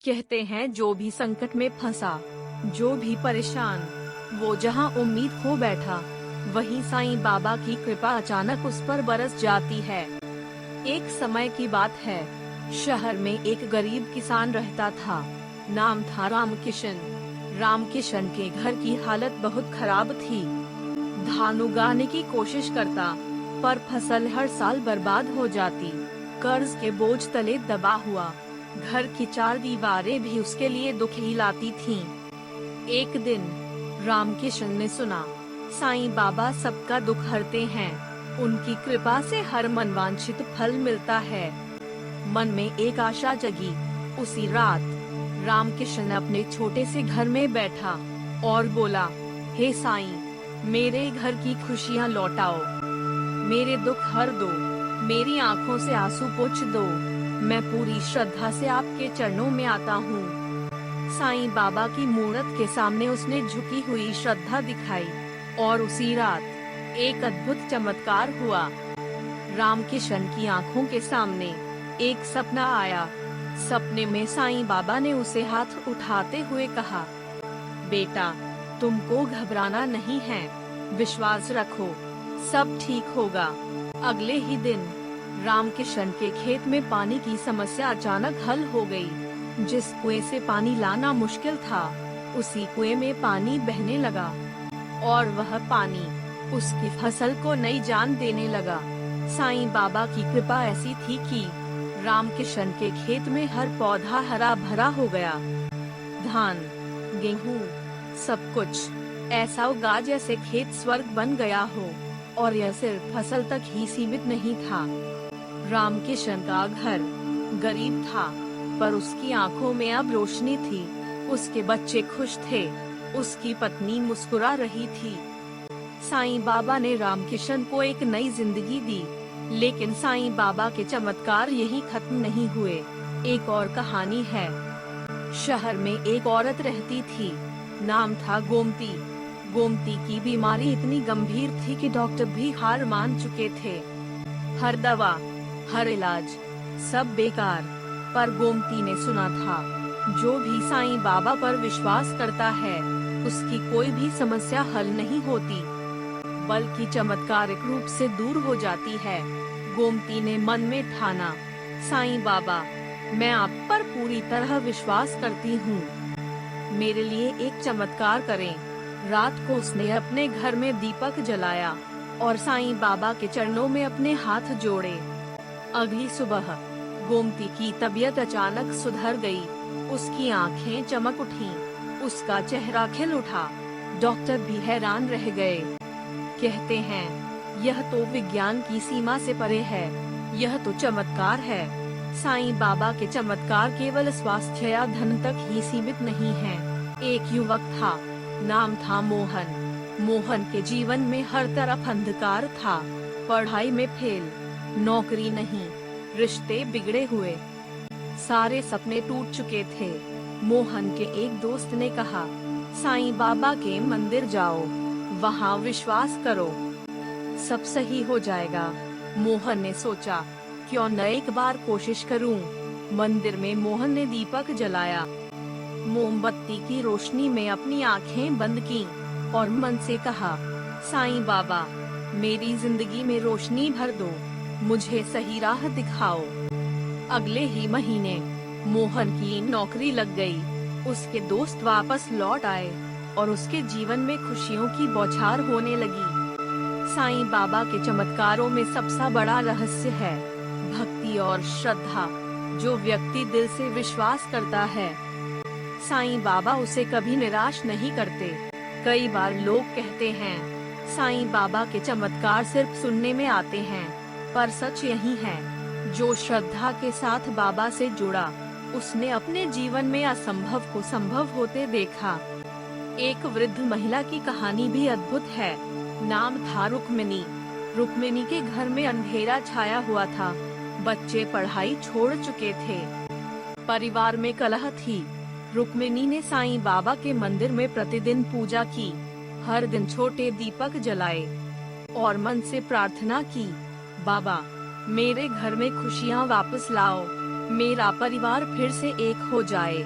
कहते हैं जो भी संकट में फंसा, जो भी परेशान, वो जहाँ उम्मीद खो बैठा, वहीं साईं बाबा की कृपा अचानक उस पर बरस जाती है। एक समय की बात है, शहर में एक गरीब किसान रहता था। नाम था रामकिशन। रामकिशन के घर की हालत बहुत खराब थी। धान उगाने की कोशिश करता, पर फसल हर साल बर्बाद हो जाती। कर्ज के बोझ तले दबा हुआ, घर की चार दीवारें भी उसके लिए दुख ही लाती थीं। एक दिन रामकिशन ने सुना, साईं बाबा सबका दुख हरते हैं, उनकी कृपा से हर मनवांछित फल मिलता है। मन में एक आशा जगी। उसी रात रामकिशन अपने छोटे से घर में बैठा और बोला, हे साईं, मेरे घर की खुशियाँ लौटाओ, मेरे दुख हर दो, मेरी आँखों से आंसू पोंछ दो, मैं पूरी श्रद्धा से आपके चरणों में आता हूँ। साईं बाबा की मूरत के सामने उसने झुकी हुई श्रद्धा दिखाई और उसी रात एक अद्भुत चमत्कार हुआ। रामकिशन की आंखों के सामने एक सपना आया। सपने में साईं बाबा ने उसे हाथ उठाते हुए कहा, बेटा, तुमको घबराना नहीं है, विश्वास रखो, सब ठीक होगा। अगले ही दिन रामकिशन के खेत में पानी की समस्या अचानक हल हो गई। जिस कुएं से पानी लाना मुश्किल था, उसी कुएं में पानी बहने लगा और वह पानी उसकी फसल को नई जान देने लगा। साईं बाबा की कृपा ऐसी थी कि रामकिशन के खेत में हर पौधा हरा भरा हो गया। धान, गेहूं, सब कुछ ऐसा उगा जैसे खेत स्वर्ग बन गया हो। और यह सिर्फ फसल तक ही सीमित नहीं था। रामकिशन का घर गरीब था, पर उसकी आंखों में अब रोशनी थी। उसके बच्चे खुश थे, उसकी पत्नी मुस्कुरा रही थी। साईं बाबा ने रामकिशन को एक नई जिंदगी दी। लेकिन साईं बाबा के चमत्कार यहीं खत्म नहीं हुए। एक और कहानी है। शहर में एक औरत रहती थी, नाम था गोमती। गोमती की बीमारी इतनी गंभीर थी कि डॉक्टर भी हार मान चुके थे। हर दवा, हर इलाज, सब बेकार। पर गोमती ने सुना था, जो भी साईं बाबा पर विश्वास करता है, उसकी कोई भी समस्या हल नहीं होती, बल्कि चमत्कारिक रूप से दूर हो जाती है। गोमती ने मन में ठाना, साईं बाबा, मैं आप पर पूरी तरह विश्वास करती हूँ, मेरे लिए एक चमत्कार करें। रात को उसने अपने घर में दीपक जलाया और साईं बाबा के चरणों में अपने हाथ जोड़े। अगली सुबह गोमती की तबीयत अचानक सुधर गई। उसकी आंखें चमक उठीं, उसका चेहरा खिल उठा। डॉक्टर भी हैरान रह गए। कहते हैं, यह तो विज्ञान की सीमा से परे है, यह तो चमत्कार है। साईं बाबा के चमत्कार केवल स्वास्थ्य या धन तक ही सीमित नहीं है। एक युवक था, नाम था मोहन। मोहन के जीवन में हर तरफ अंधकार था। पढ़ाई में फेल, नौकरी नहीं, रिश्ते बिगड़े हुए, सारे सपने टूट चुके थे। मोहन के एक दोस्त ने कहा, साईं बाबा के मंदिर जाओ, वहाँ विश्वास करो, सब सही हो जाएगा। मोहन ने सोचा, क्यों न एक बार कोशिश करूं। मंदिर में मोहन ने दीपक जलाया, मोमबत्ती की रोशनी में अपनी आंखें बंद कीं और मन से कहा, साईं बाबा, मेरी जिंदगी में रोशनी भर दो, मुझे सही राह दिखाओ। अगले ही महीने मोहन की नौकरी लग गई। उसके दोस्त वापस लौट आए और उसके जीवन में खुशियों की बौछार होने लगी। साईं बाबा के चमत्कारों में सबसे बड़ा रहस्य है भक्ति और श्रद्धा। जो व्यक्ति दिल से विश्वास करता है, साईं बाबा उसे कभी निराश नहीं करते। कई बार लोग कहते हैं, साईं बाबा के चमत्कार सिर्फ सुनने में आते हैं, पर सच यही है, जो श्रद्धा के साथ बाबा से जुड़ा, उसने अपने जीवन में असंभव को संभव होते देखा। एक वृद्ध महिला की कहानी भी अद्भुत है। नाम था रुक्मिणी। रुक्मिणी के घर में अंधेरा छाया हुआ था। बच्चे पढ़ाई छोड़ चुके थे, परिवार में कलह थी। रुक्मिणी ने साईं बाबा के मंदिर में प्रतिदिन पूजा की, हर दिन छोटे दीपक जलाए और मन से प्रार्थना की, बाबा, मेरे घर में खुशियाँ वापस लाओ। मेरा परिवार फिर से एक हो जाए।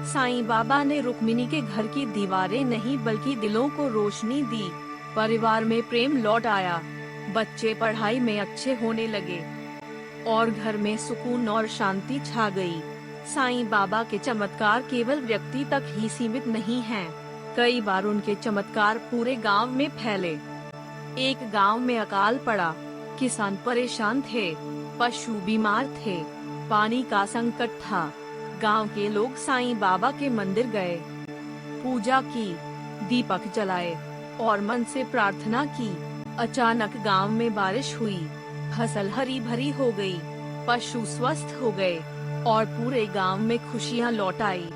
साईं बाबा ने रुक्मिणी के घर की दीवारें नहीं बल्कि दिलों को रोशनी दी। परिवार में प्रेम लौट आया, बच्चे पढ़ाई में अच्छे होने लगे और घर में सुकून और शांति छा गई। साईं बाबा के चमत्कार केवल व्यक्ति तक ही सीमित नहीं हैं। कई बार उनके चमत्कार पूरे गांव में फैले। एक गांव में अकाल पड़ा, किसान परेशान थे, पशु बीमार थे, पानी का संकट था। गांव के लोग साईं बाबा के मंदिर गए, पूजा की, दीपक जलाए और मन से प्रार्थना की। अचानक गांव में बारिश हुई, फसल हरी भरी हो गई, पशु स्वस्थ हो गए और पूरे गांव में खुशियां लौट आई।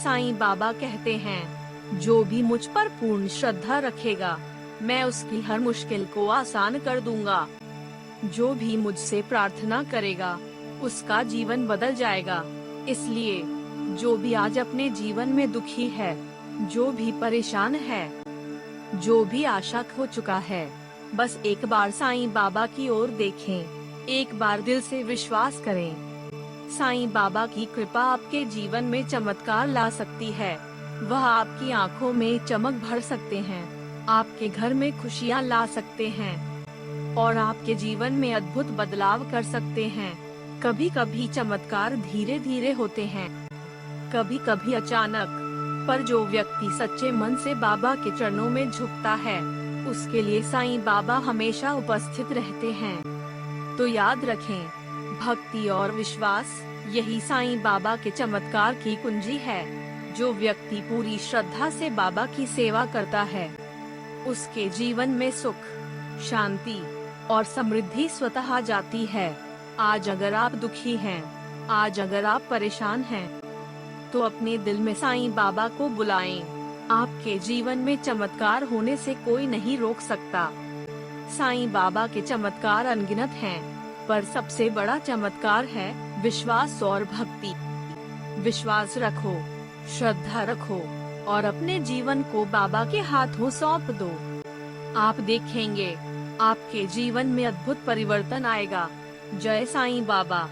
साईं बाबा कहते हैं, जो भी मुझ पर पूर्ण श्रद्धा रखेगा, मैं उसकी हर मुश्किल को आसान कर दूंगा। जो भी मुझसे प्रार्थना करेगा, उसका जीवन बदल जाएगा। इसलिए जो भी आज अपने जीवन में दुखी है, जो भी परेशान है, जो भी आशा खो चुका है, बस एक बार साईं बाबा की ओर देखें, एक बार दिल से विश्वास करें। साईं बाबा की कृपा आपके जीवन में चमत्कार ला सकती है। वह आपकी आंखों में चमक भर सकते हैं, आपके घर में खुशियां ला सकते हैं और आपके जीवन में अद्भुत बदलाव कर सकते हैं। कभी कभी चमत्कार धीरे धीरे होते हैं, कभी कभी अचानक, पर जो व्यक्ति सच्चे मन से बाबा के चरणों में झुकता है, उसके लिए साईं बाबा हमेशा उपस्थित रहते हैं। तो याद रखें, भक्ति और विश्वास, यही साईं बाबा के चमत्कार की कुंजी है। जो व्यक्ति पूरी श्रद्धा से बाबा की सेवा करता है, उसके जीवन में सुख, शांति और समृद्धि स्वतः आ जाती है। आज अगर आप दुखी हैं, आज अगर आप परेशान हैं, तो अपने दिल में साईं बाबा को बुलाएं। आपके जीवन में चमत्कार होने से कोई नहीं रोक सकता। साईं बाबा के चमत्कार अनगिनत हैं, पर सबसे बड़ा चमत्कार है विश्वास और भक्ति। विश्वास रखो, श्रद्धा रखो और अपने जीवन को बाबा के हाथों सौंप दो। आप देखेंगे, आपके जीवन में अद्भुत परिवर्तन आएगा। जय साईं बाबा।